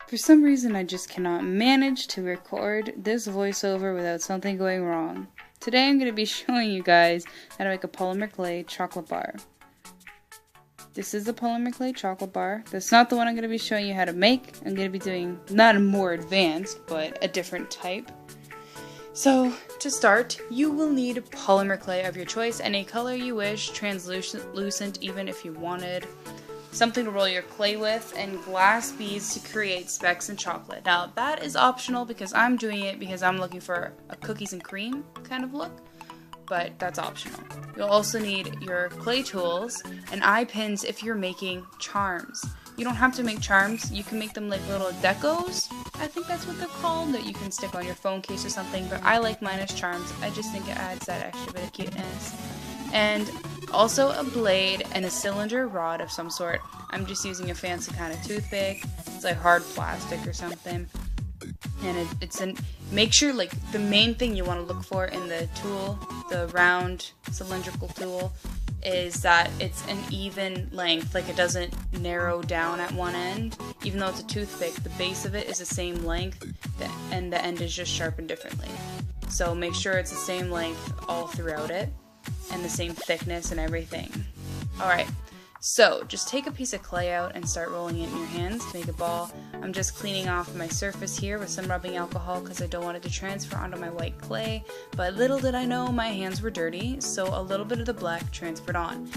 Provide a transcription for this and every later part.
For some reason, I just cannot manage to record this voiceover without something going wrong. Today I'm going to be showing you guys how to make a polymer clay chocolate bar. This is the polymer clay chocolate bar. That's not the one I'm going to be showing you how to make. I'm going to be doing not a more advanced, but a different type. So, to start, you will need polymer clay of your choice, any color you wish, translucent even if you wanted, something to roll your clay with, and glass beads to create specks and chocolate. Now, that is optional because I'm doing it because I'm looking for a cookies and cream kind of look, but that's optional. You'll also need your clay tools and eye pins if you're making charms. You don't have to make charms, you can make them like little decos, I think that's what they're called, that you can stick on your phone case or something, but I like mine as charms. I just think it adds that extra bit of cuteness. And also a blade and a cylinder rod of some sort. I'm just using a fancy kind of toothpick. It's like hard plastic or something. And make sure, like, the main thing you want to look for in the tool, the round cylindrical tool, is that it's an even length, like it doesn't narrow down at one end. Even though it's a toothpick, the base of it is the same length and the end is just sharpened differently. So make sure it's the same length all throughout it and the same thickness and everything. Alright, so just take a piece of clay out and start rolling it in your hands to make a ball. I'm just cleaning off my surface here with some rubbing alcohol because I don't want it to transfer onto my white clay, but little did I know my hands were dirty, so a little bit of the black transferred on.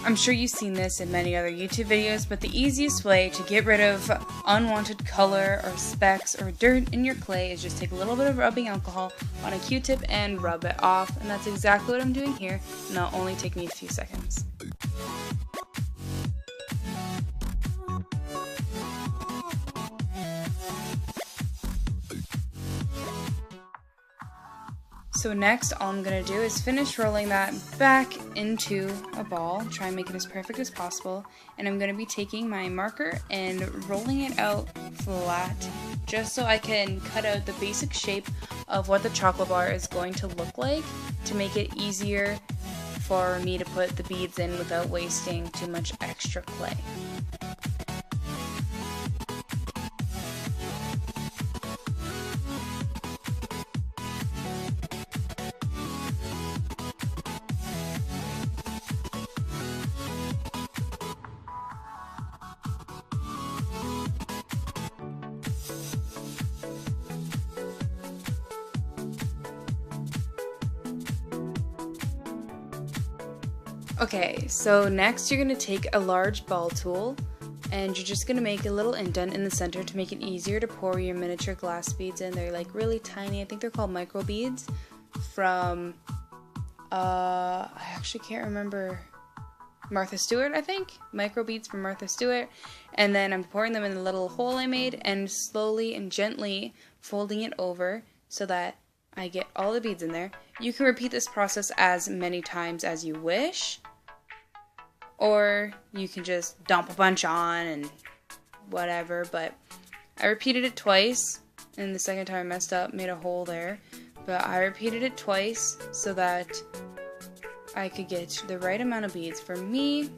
I'm sure you've seen this in many other YouTube videos, but the easiest way to get rid of unwanted color or specks or dirt in your clay is just take a little bit of rubbing alcohol on a Q-tip and rub it off, and that's exactly what I'm doing here, and that'll only take me a few seconds. So next, all I'm going to do is finish rolling that back into a ball, try and make it as perfect as possible, and I'm going to be taking my marker and rolling it out flat, just so I can cut out the basic shape of what the chocolate bar is going to look like, to make it easier for me to put the beads in without wasting too much extra clay. Okay, so next you're going to take a large ball tool and you're just going to make a little indent in the center to make it easier to pour your miniature glass beads in. They're like really tiny, I think they're called micro beads from, I actually can't remember, Martha Stewart, I think? Micro beads from Martha Stewart. And then I'm pouring them in the little hole I made and slowly and gently folding it over so that I get all the beads in there. You can repeat this process as many times as you wish, or you can just dump a bunch on and whatever, but I repeated it twice, and the second time I messed up, made a hole there, but I repeated it twice so that I could get the right amount of beads for me,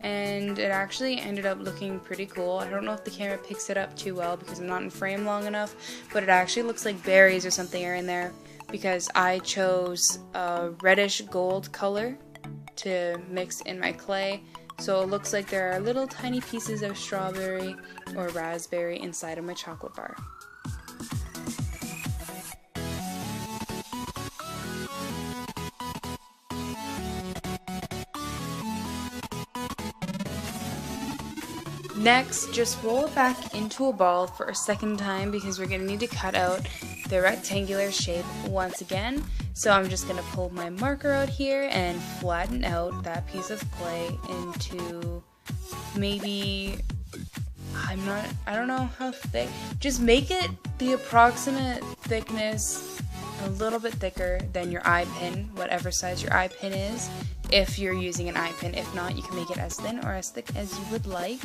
and it actually ended up looking pretty cool. I don't know if the camera picks it up too well because I'm not in frame long enough, but it actually looks like berries or something are in there because I chose a reddish gold color to mix in my clay, so it looks like there are little tiny pieces of strawberry or raspberry inside of my chocolate bar. Next, just roll it back into a ball for a second time because we're going to need to cut out the rectangular shape once again. So I'm just going to pull my marker out here and flatten out that piece of clay into maybe, I don't know how thick. Just make it the approximate thickness, a little bit thicker than your eye pin, whatever size your eye pin is, if you're using an eye pin. If not, you can make it as thin or as thick as you would like.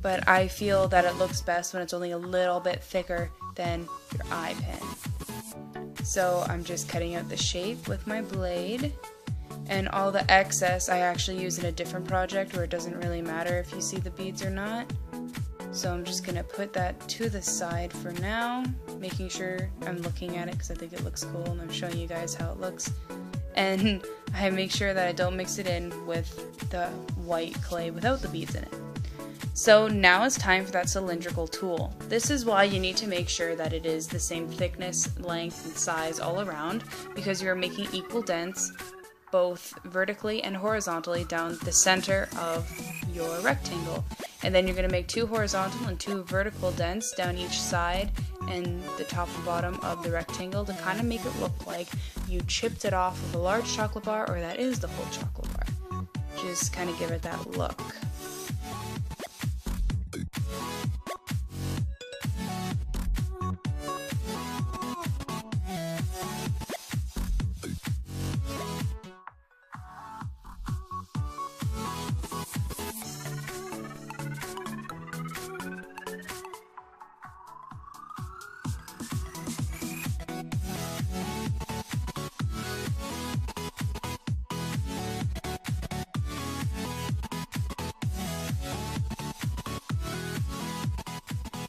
But I feel that it looks best when it's only a little bit thicker than your eye pin. So I'm just cutting out the shape with my blade. And all the excess I actually use in a different project where it doesn't really matter if you see the beads or not. So I'm just going to put that to the side for now, making sure I'm looking at it because I think it looks cool and I'm showing you guys how it looks. And I make sure that I don't mix it in with the white clay without the beads in it. So now it's time for that cylindrical tool. This is why you need to make sure that it is the same thickness, length, and size all around, because you're making equal dents both vertically and horizontally down the center of your rectangle. And then you're going to make 2 horizontal and 2 vertical dents down each side and the top and bottom of the rectangle to kind of make it look like you chipped it off of a large chocolate bar, or that is the whole chocolate bar. Just kind of give it that look.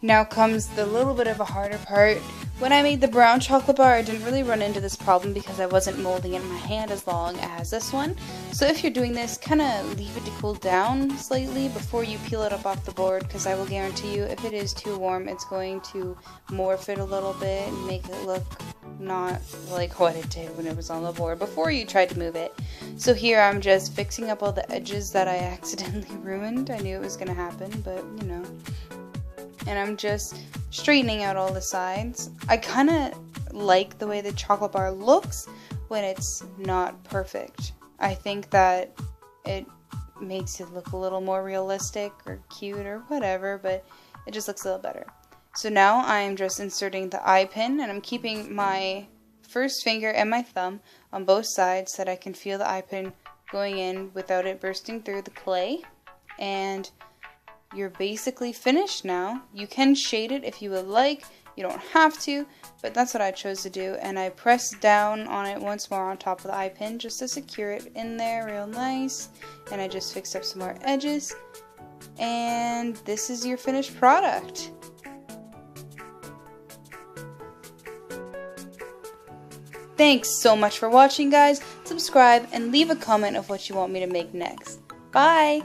Now comes the little bit of a harder part. When I made the brown chocolate bar, I didn't really run into this problem because I wasn't molding it in my hand as long as this one. So if you're doing this, kind of leave it to cool down slightly before you peel it up off the board, because I will guarantee you if it is too warm, it's going to morph it a little bit and make it look not like what it did when it was on the board before you tried to move it. So here I'm just fixing up all the edges that I accidentally ruined. I knew it was going to happen, but you know. And I'm just straightening out all the sides. I kind of like the way the chocolate bar looks when it's not perfect. I think that it makes it look a little more realistic or cute or whatever, but it just looks a little better. So now I'm just inserting the eye pin, and I'm keeping my first finger and my thumb on both sides so that I can feel the eye pin going in without it bursting through the clay. And you're basically finished now. You can shade it if you would like. You don't have to, but that's what I chose to do. And I pressed down on it once more on top of the eye pin just to secure it in there real nice. And I just fixed up some more edges. And this is your finished product. Thanks so much for watching, guys. Subscribe and leave a comment of what you want me to make next. Bye!